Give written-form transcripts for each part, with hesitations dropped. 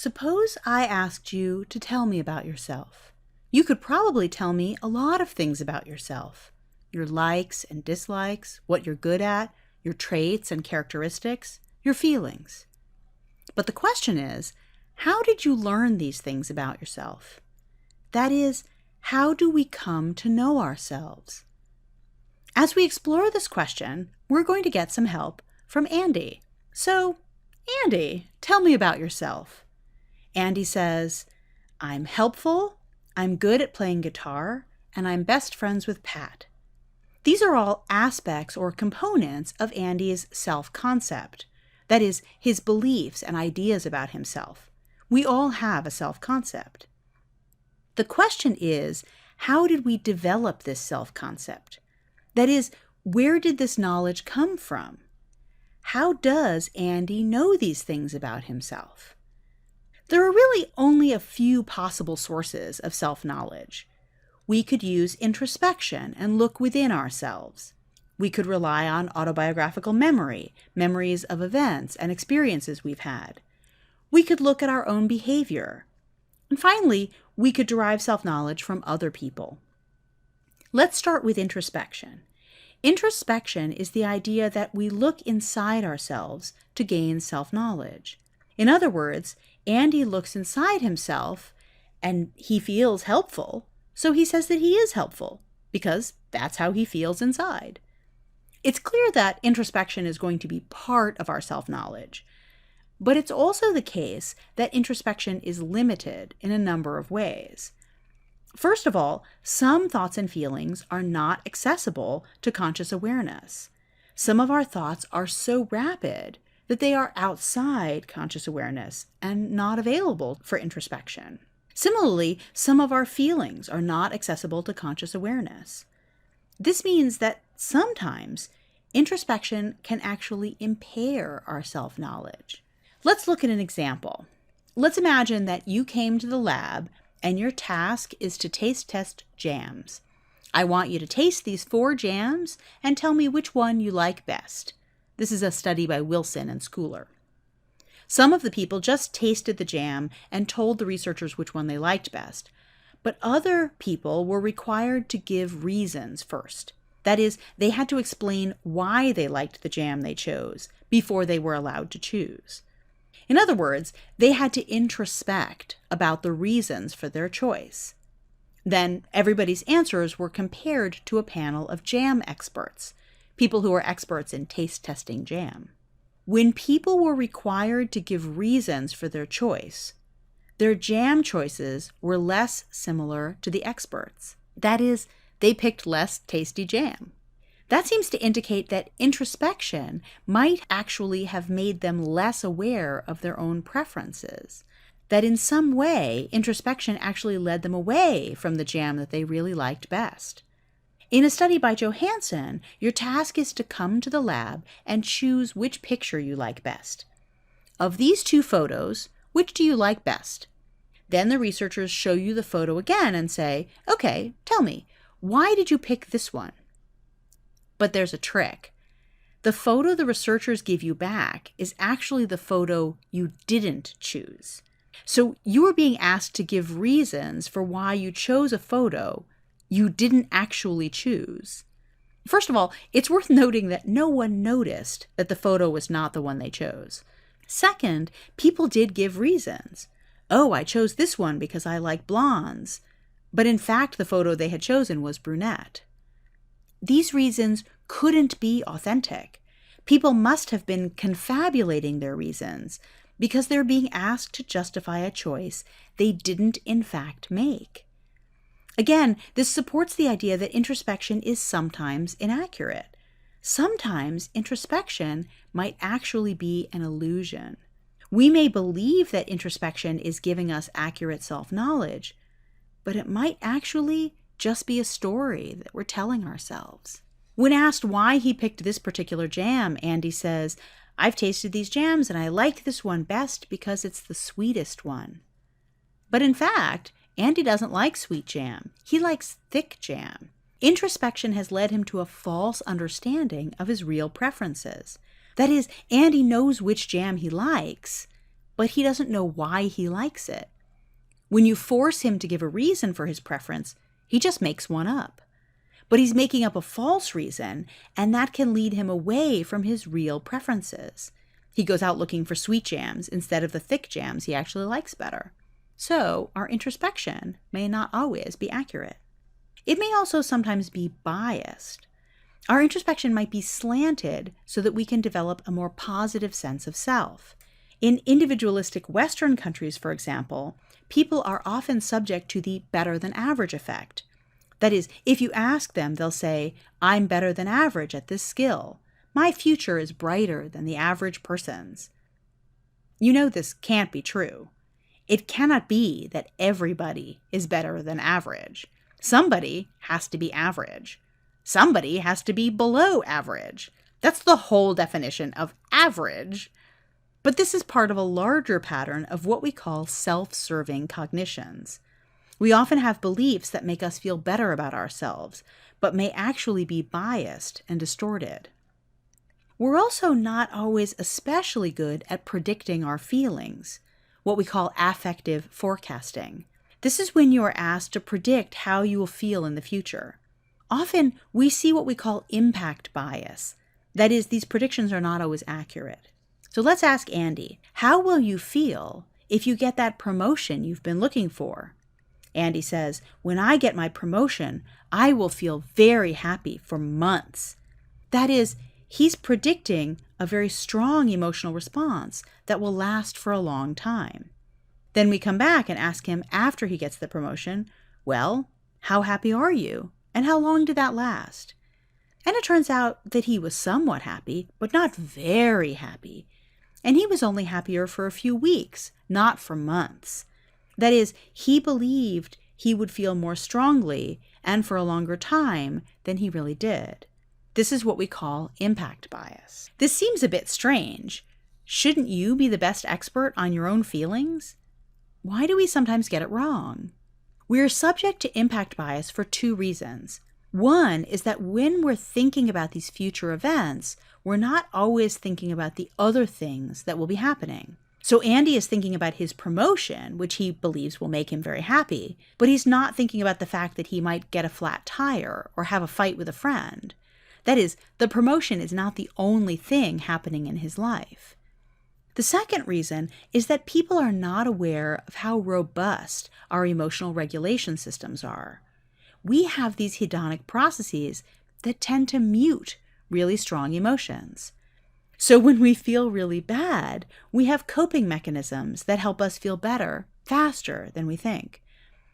Suppose I asked you to tell me about yourself. You could probably tell me a lot of things about yourself. Your likes and dislikes, what you're good at, your traits and characteristics, your feelings. But the question is, how did you learn these things about yourself? That is, how do we come to know ourselves? As we explore this question, we're going to get some help from Andy. So, Andy, tell me about yourself. Andy says, I'm helpful, I'm good at playing guitar, and I'm best friends with Pat. These are all aspects or components of Andy's self-concept. That is, his beliefs and ideas about himself. We all have a self-concept. The question is, how did we develop this self-concept? That is, where did this knowledge come from? How does Andy know these things about himself? There are really only a few possible sources of self-knowledge. We could use introspection and look within ourselves. We could rely on autobiographical memory, memories of events and experiences we've had. We could look at our own behavior. And finally, we could derive self-knowledge from other people. Let's start with introspection. Introspection is the idea that we look inside ourselves to gain self-knowledge. In other words, Andy looks inside himself and he feels helpful, so he says that he is helpful because that's how he feels inside. It's clear that introspection is going to be part of our self-knowledge, but it's also the case that introspection is limited in a number of ways. First of all, some thoughts and feelings are not accessible to conscious awareness. Some of our thoughts are so rapid that they are outside conscious awareness and not available for introspection. Similarly, some of our feelings are not accessible to conscious awareness. This means that sometimes introspection can actually impair our self-knowledge. Let's look at an example. Let's imagine that you came to the lab and your task is to taste test jams. I want you to taste these 4 jams and tell me which one you like best. This is a study by Wilson and Schooler. Some of the people just tasted the jam and told the researchers which one they liked best, but other people were required to give reasons first. That is, they had to explain why they liked the jam they chose before they were allowed to choose. In other words, they had to introspect about the reasons for their choice. Then everybody's answers were compared to a panel of jam experts, people who are experts in taste testing jam. When people were required to give reasons for their choice, their jam choices were less similar to the experts. That is, they picked less tasty jam. That seems to indicate that introspection might actually have made them less aware of their own preferences. That in some way, introspection actually led them away from the jam that they really liked best. In a study by Johansson, your task is to come to the lab and choose which picture you like best. Of these 2 photos, which do you like best? Then the researchers show you the photo again and say, okay, tell me, why did you pick this one? But there's a trick. The photo the researchers give you back is actually the photo you didn't choose. So you are being asked to give reasons for why you chose a photo you didn't actually choose. First of all, it's worth noting that no one noticed that the photo was not the one they chose. Second, people did give reasons. Oh, I chose this one because I like blondes. But in fact, the photo they had chosen was brunette. These reasons couldn't be authentic. People must have been confabulating their reasons because they're being asked to justify a choice they didn't in fact make. Again, this supports the idea that introspection is sometimes inaccurate. Sometimes introspection might actually be an illusion. We may believe that introspection is giving us accurate self-knowledge, but it might actually just be a story that we're telling ourselves. When asked why he picked this particular jam, Andy says, I've tasted these jams and I like this one best because it's the sweetest one. But in fact, Andy doesn't like sweet jam. He likes thick jam. Introspection has led him to a false understanding of his real preferences. That is, Andy knows which jam he likes, but he doesn't know why he likes it. When you force him to give a reason for his preference, he just makes one up. But he's making up a false reason, and that can lead him away from his real preferences. He goes out looking for sweet jams instead of the thick jams he actually likes better. So our introspection may not always be accurate. It may also sometimes be biased. Our introspection might be slanted so that we can develop a more positive sense of self. In individualistic Western countries, for example, people are often subject to the better than average effect. That is, if you ask them, they'll say, "I'm better than average at this skill. My future is brighter than the average person's." You know this can't be true. It cannot be that everybody is better than average. Somebody has to be average. Somebody has to be below average. That's the whole definition of average. But this is part of a larger pattern of what we call self-serving cognitions. We often have beliefs that make us feel better about ourselves, but may actually be biased and distorted. We're also not always especially good at predicting our feelings, what we call affective forecasting. This is when you are asked to predict how you will feel in the future. Often, we see what we call impact bias. That is, these predictions are not always accurate. So let's ask Andy, how will you feel if you get that promotion you've been looking for? Andy says, "When I get my promotion, I will feel very happy for months." That is, he's predicting a very strong emotional response that will last for a long time. Then we come back and ask him after he gets the promotion, "Well, how happy are you? And how long did that last?" And it turns out that he was somewhat happy, but not very happy. And he was only happier for a few weeks, not for months. That is, he believed he would feel more strongly and for a longer time than he really did. This is what we call impact bias. This seems a bit strange. Shouldn't you be the best expert on your own feelings? Why do we sometimes get it wrong? We are subject to impact bias for two reasons. One is that when we're thinking about these future events, we're not always thinking about the other things that will be happening. So Andy is thinking about his promotion, which he believes will make him very happy, but he's not thinking about the fact that he might get a flat tire or have a fight with a friend. That is, the promotion is not the only thing happening in his life. The second reason is that people are not aware of how robust our emotional regulation systems are. We have these hedonic processes that tend to mute really strong emotions. So when we feel really bad, we have coping mechanisms that help us feel better faster than we think.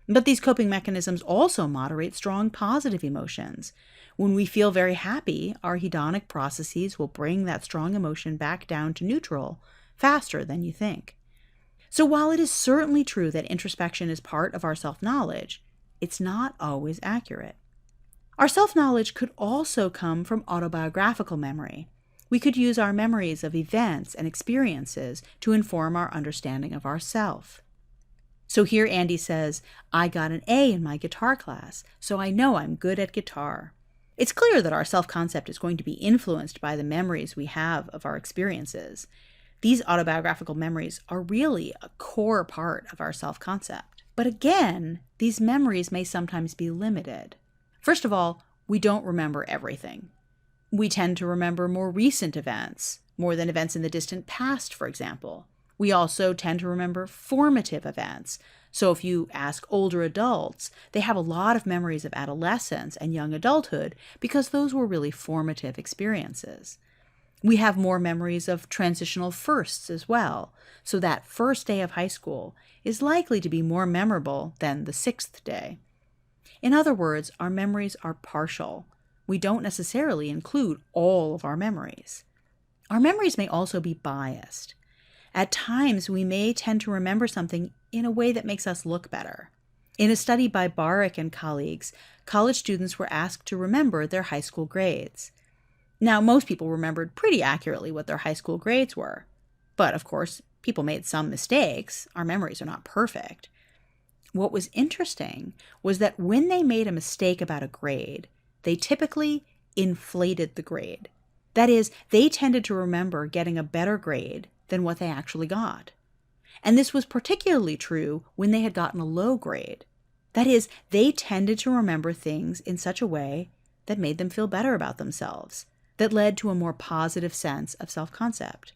But these coping mechanisms also moderate strong positive emotions. When we feel very happy, our hedonic processes will bring that strong emotion back down to neutral faster than you think. So while it is certainly true that introspection is part of our self-knowledge, it's not always accurate. Our self-knowledge could also come from autobiographical memory. We could use our memories of events and experiences to inform our understanding of ourself. So here Andy says, "I got an A in my guitar class, so I know I'm good at guitar." It's clear that our self-concept is going to be influenced by the memories we have of our experiences. These autobiographical memories are really a core part of our self-concept. But again, these memories may sometimes be limited. First of all, we don't remember everything. We tend to remember more recent events, more than events in the distant past, for example. We also tend to remember formative events. So if you ask older adults, they have a lot of memories of adolescence and young adulthood because those were really formative experiences. We have more memories of transitional firsts as well, so that first day of high school is likely to be more memorable than the sixth day. In other words, our memories are partial. We don't necessarily include all of our memories. Our memories may also be biased. At times, we may tend to remember something in a way that makes us look better. In a study by Barrick and colleagues, college students were asked to remember their high school grades. Now, most people remembered pretty accurately what their high school grades were. But, of course, people made some mistakes. Our memories are not perfect. What was interesting was that when they made a mistake about a grade, they typically inflated the grade. That is, they tended to remember getting a better grade than what they actually got. And this was particularly true when they had gotten a low grade. That is, they tended to remember things in such a way that made them feel better about themselves, that led to a more positive sense of self-concept.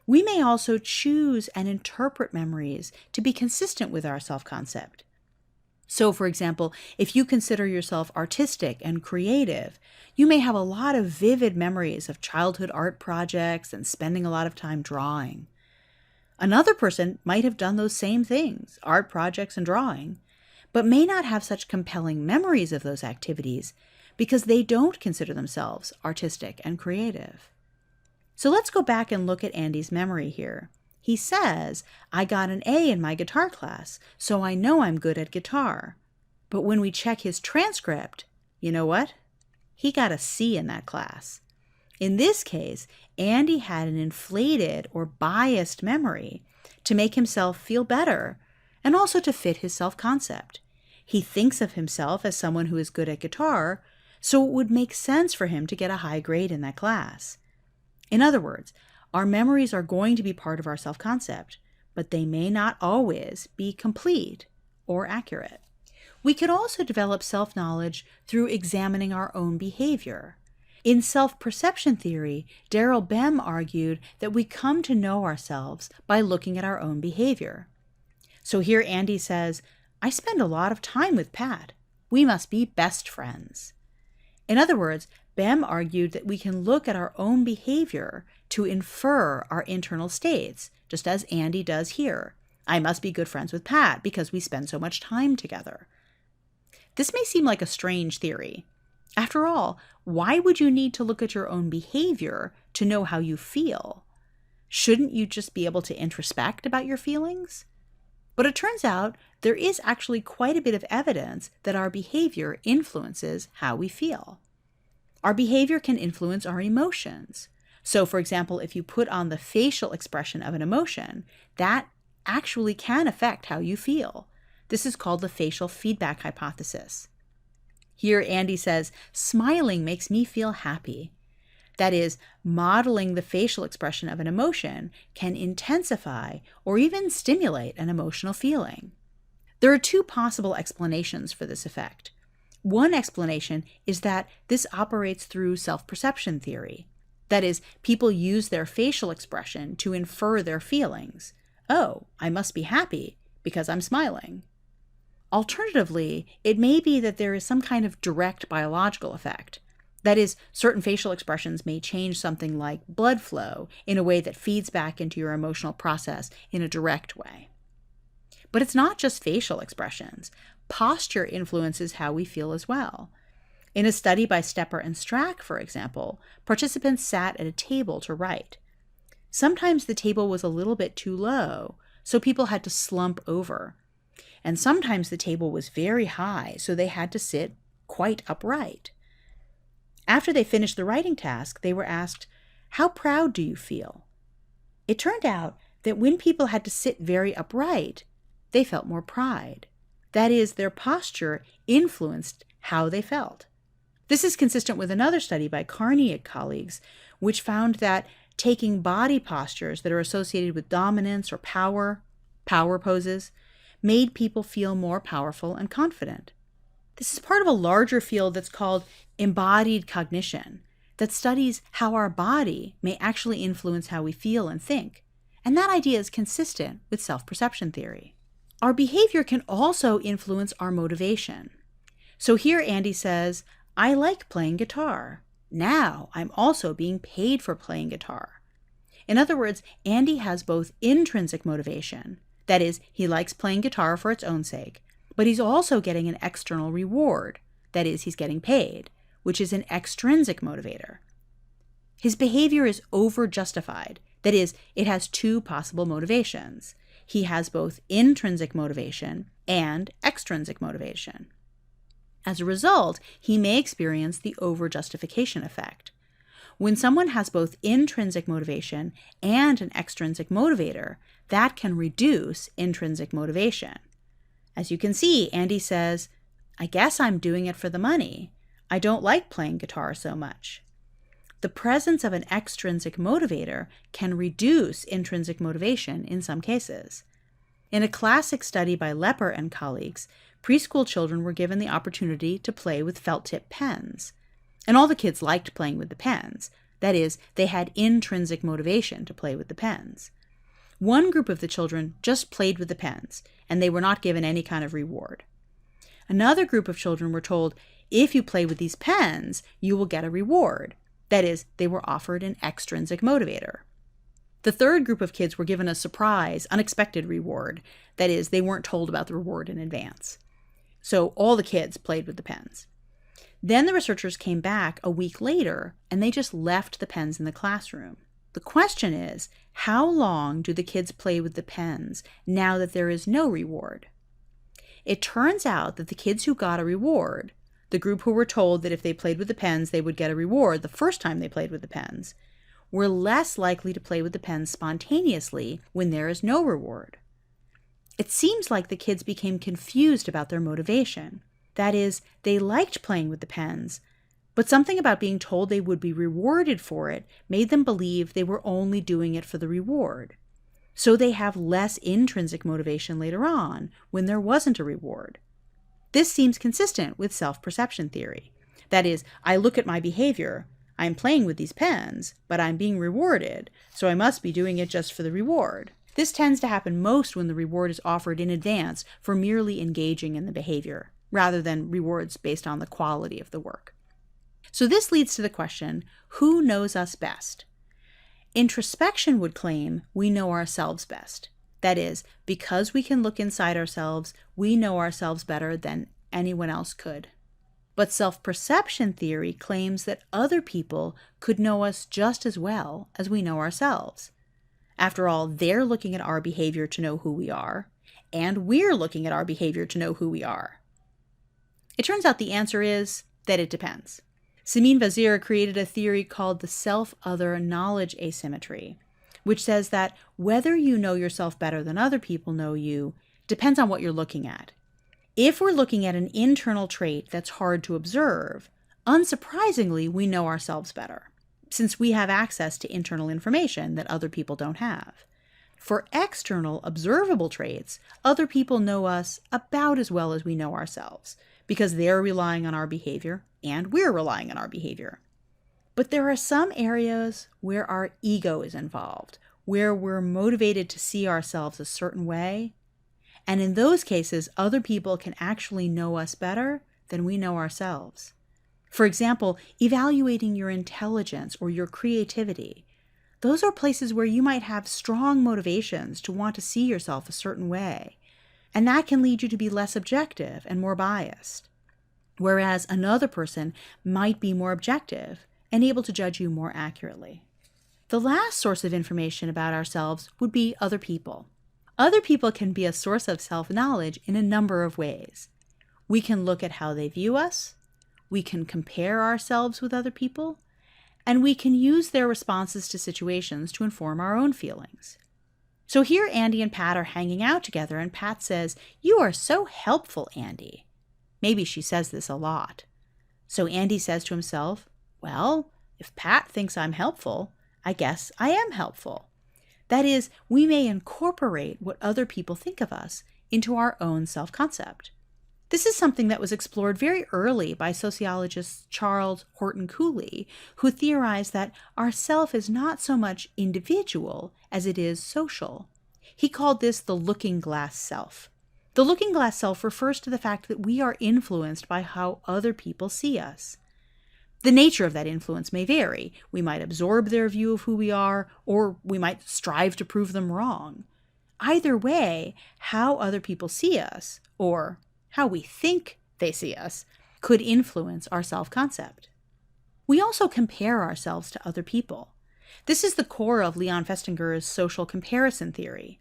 We may also choose and interpret memories to be consistent with our self-concept. So, for example, if you consider yourself artistic and creative, you may have a lot of vivid memories of childhood art projects and spending a lot of time drawing. Another person might have done those same things, art projects and drawing, but may not have such compelling memories of those activities because they don't consider themselves artistic and creative. So let's go back and look at Andy's memory here. He says, I got an A in my guitar class, so I know I'm good at guitar. But when we check his transcript, you know what? He got a C in that class. In this case, Andy had an inflated or biased memory to make himself feel better and also to fit his self-concept. He thinks of himself as someone who is good at guitar, so it would make sense for him to get a high grade in that class. In other words, our memories are going to be part of our self-concept, but they may not always be complete or accurate. We could also develop self-knowledge through examining our own behavior. In self-perception theory, Daryl Bem argued that we come to know ourselves by looking at our own behavior. So here Andy says, I spend a lot of time with Pat. We must be best friends. In other words, Bem argued that we can look at our own behavior to infer our internal states, just as Andy does here. I must be good friends with Pat because we spend so much time together. This may seem like a strange theory. After all, why would you need to look at your own behavior to know how you feel? Shouldn't you just be able to introspect about your feelings? But it turns out there is actually quite a bit of evidence that our behavior influences how we feel. Our behavior can influence our emotions. So, for example, if you put on the facial expression of an emotion, that actually can affect how you feel. This is called the facial feedback hypothesis. Here, Andy says, smiling makes me feel happy. That is, modeling the facial expression of an emotion can intensify or even stimulate an emotional feeling. There are two possible explanations for this effect. One explanation is that this operates through self-perception theory. That is, people use their facial expression to infer their feelings. Oh, I must be happy because I'm smiling. Alternatively, it may be that there is some kind of direct biological effect. That is, certain facial expressions may change something like blood flow in a way that feeds back into your emotional process in a direct way. But it's not just facial expressions. Posture influences how we feel as well. In a study by Stepper and Strack, for example, participants sat at a table to write. Sometimes the table was a little bit too low, so people had to slump over. And sometimes the table was very high, so they had to sit quite upright. After they finished the writing task, they were asked, "How proud do you feel?" It turned out that when people had to sit very upright, they felt more pride. That is, their posture influenced how they felt. This is consistent with another study by Carney and colleagues, which found that taking body postures that are associated with dominance or power poses, made people feel more powerful and confident. This is part of a larger field that's called embodied cognition, that studies how our body may actually influence how we feel and think. And that idea is consistent with self-perception theory. Our behavior can also influence our motivation. So here Andy says, I like playing guitar. Now I'm also being paid for playing guitar. In other words, Andy has both intrinsic motivation, that is, he likes playing guitar for its own sake, but he's also getting an external reward, that is, he's getting paid, which is an extrinsic motivator. His behavior is overjustified, that is, it has two possible motivations. He has both intrinsic motivation and extrinsic motivation. As a result, he may experience the overjustification effect. When someone has both intrinsic motivation and an extrinsic motivator, that can reduce intrinsic motivation. As you can see, Andy says, I guess I'm doing it for the money. I don't like playing guitar so much. the presence of an extrinsic motivator can reduce intrinsic motivation in some cases. In a classic study by Lepper and colleagues, preschool children were given the opportunity to play with felt-tip pens. And all the kids liked playing with the pens. That is, they had intrinsic motivation to play with the pens. One group of the children just played with the pens, and they were not given any kind of reward. Another group of children were told, if you play with these pens, you will get a reward. That is, they were offered an extrinsic motivator. The third group of kids were given a surprise, unexpected reward. That is, they weren't told about the reward in advance. So all the kids played with the pens. Then the researchers came back a week later, and they just left the pens in the classroom. The question is, how long do the kids play with the pens now that there is no reward? It turns out that the kids who got a reward, the group who were told that if they played with the pens, they would get a reward the first time they played with the pens, were less likely to play with the pens spontaneously when there is no reward. It seems like the kids became confused about their motivation. That is, they liked playing with the pens, but something about being told they would be rewarded for it made them believe they were only doing it for the reward. So they have less intrinsic motivation later on when there wasn't a reward. This seems consistent with self-perception theory. That is, I look at my behavior, I'm playing with these pens, but I'm being rewarded, so I must be doing it just for the reward. This tends to happen most when the reward is offered in advance for merely engaging in the behavior, rather than rewards based on the quality of the work. So this leads to the question, who knows us best? Introspection would claim we know ourselves best. That is, because we can look inside ourselves, we know ourselves better than anyone else could. But self-perception theory claims that other people could know us just as well as we know ourselves. After all, they're looking at our behavior to know who we are, and we're looking at our behavior to know who we are. It turns out the answer is that it depends. Simin Vazir created a theory called the self-other knowledge asymmetry, which says that whether you know yourself better than other people know you depends on what you're looking at. If we're looking at an internal trait that's hard to observe, unsurprisingly, we know ourselves better, since we have access to internal information that other people don't have. For external, observable traits, other people know us about as well as we know ourselves, because they're relying on our behavior and we're relying on our behavior. But there are some areas where our ego is involved, where we're motivated to see ourselves a certain way. And in those cases, other people can actually know us better than we know ourselves. For example, evaluating your intelligence or your creativity. Those are places where you might have strong motivations to want to see yourself a certain way. And that can lead you to be less objective and more biased. Whereas another person might be more objective and able to judge you more accurately. The last source of information about ourselves would be other people. Other people can be a source of self-knowledge in a number of ways. We can look at how they view us, we can compare ourselves with other people, and we can use their responses to situations to inform our own feelings. So here Andy and Pat are hanging out together, and Pat says, "You are so helpful, Andy." Maybe she says this a lot. So Andy says to himself, well, if Pat thinks I'm helpful, I guess I am helpful. That is, we may incorporate what other people think of us into our own self-concept. This is something that was explored very early by sociologists Charles Horton Cooley, who theorized that our self is not so much individual as it is social. He called this the looking glass self. The looking glass self refers to the fact that we are influenced by how other people see us. The nature of that influence may vary. We might absorb their view of who we are, or we might strive to prove them wrong. Either way, how other people see us, or how we think they see us, could influence our self-concept. We also compare ourselves to other people. This is the core of Leon Festinger's social comparison theory.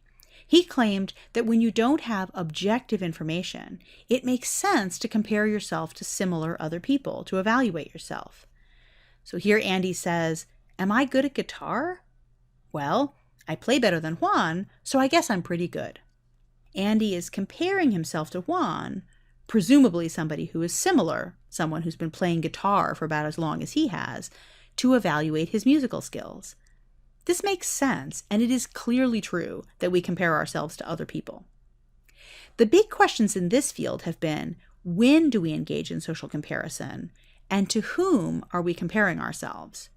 He claimed that when you don't have objective information, it makes sense to compare yourself to similar other people to evaluate yourself. So here Andy says, am I good at guitar? Well, I play better than Juan, so I guess I'm pretty good. Andy is comparing himself to Juan, presumably somebody who is similar, someone who's been playing guitar for about as long as he has, to evaluate his musical skills. This makes sense, and it is clearly true that we compare ourselves to other people. The big questions in this field have been, when do we engage in social comparison, and to whom are we comparing ourselves?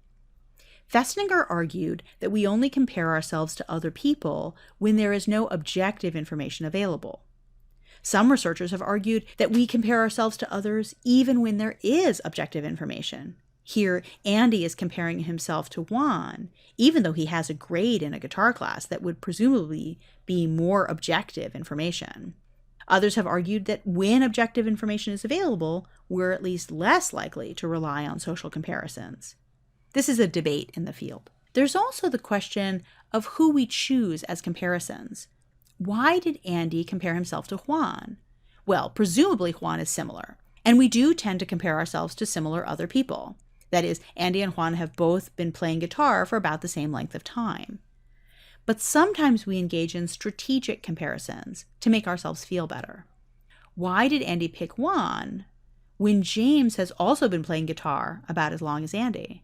Festinger argued that we only compare ourselves to other people when there is no objective information available. Some researchers have argued that we compare ourselves to others even when there is objective information. Here, Andy is comparing himself to Juan, even though he has a grade in a guitar class that would presumably be more objective information. Others have argued that when objective information is available, we're at least less likely to rely on social comparisons. This is a debate in the field. There's also the question of who we choose as comparisons. Why did Andy compare himself to Juan? Well, presumably Juan is similar, and we do tend to compare ourselves to similar other people. That is, Andy and Juan have both been playing guitar for about the same length of time. But sometimes we engage in strategic comparisons to make ourselves feel better. Why did Andy pick Juan when James has also been playing guitar about as long as Andy?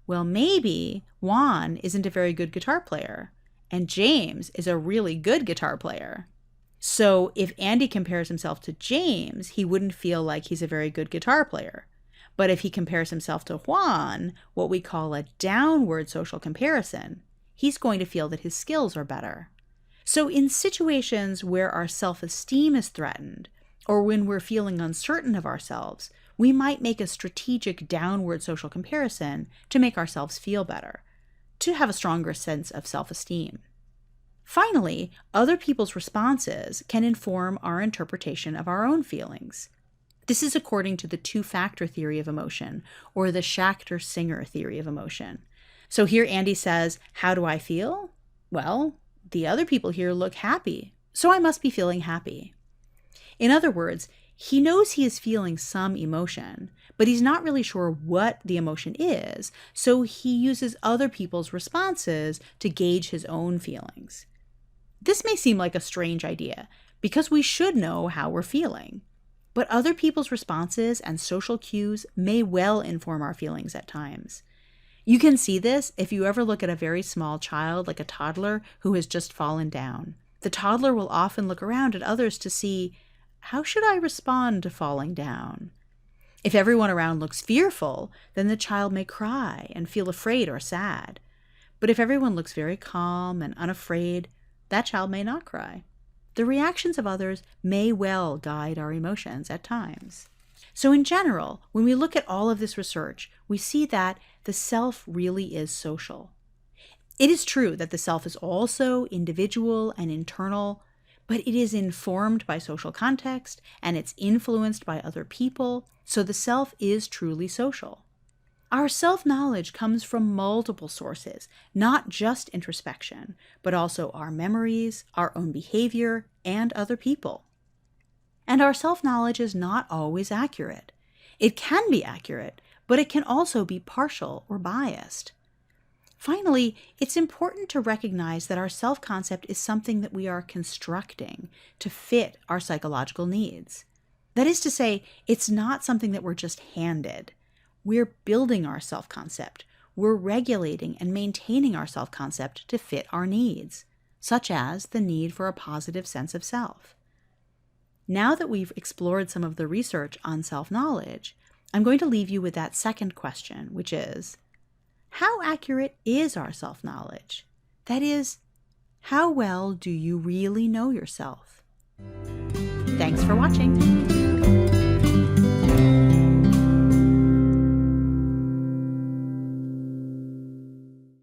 Well, maybe Juan isn't a very good guitar player, and James is a really good guitar player. So if Andy compares himself to James, he wouldn't feel like he's a very good guitar player. But if he compares himself to Juan, what we call a downward social comparison, he's going to feel that his skills are better. So in situations where our self-esteem is threatened, or when we're feeling uncertain of ourselves, we might make a strategic downward social comparison to make ourselves feel better, to have a stronger sense of self-esteem. Finally, other people's responses can inform our interpretation of our own feelings. This is according to the two-factor theory of emotion, or the Schachter-Singer theory of emotion. So here Andy says, how do I feel? Well, the other people here look happy, so I must be feeling happy. In other words, he knows he is feeling some emotion, but he's not really sure what the emotion is, so he uses other people's responses to gauge his own feelings. This may seem like a strange idea, because we should know how we're feeling. But other people's responses and social cues may well inform our feelings at times. You can see this if you ever look at a very small child, like a toddler who has just fallen down. The toddler will often look around at others to see, how should I respond to falling down? If everyone around looks fearful, then the child may cry and feel afraid or sad. But if everyone looks very calm and unafraid, that child may not cry. The reactions of others may well guide our emotions at times. So in general, when we look at all of this research, we see that the self really is social. It is true that the self is also individual and internal, but it is informed by social context and it's influenced by other people, so the self is truly social. Our self-knowledge comes from multiple sources, not just introspection, but also our memories, our own behavior, and other people. And our self-knowledge is not always accurate. It can be accurate, but it can also be partial or biased. Finally, it's important to recognize that our self-concept is something that we are constructing to fit our psychological needs. That is to say, it's not something that we're just handed. We're building our self-concept. We're regulating and maintaining our self-concept to fit our needs, such as the need for a positive sense of self. Now that we've explored some of the research on self-knowledge, I'm going to leave you with that second question, which is, how accurate is our self-knowledge? That is, how well do you really know yourself? Thanks for watching.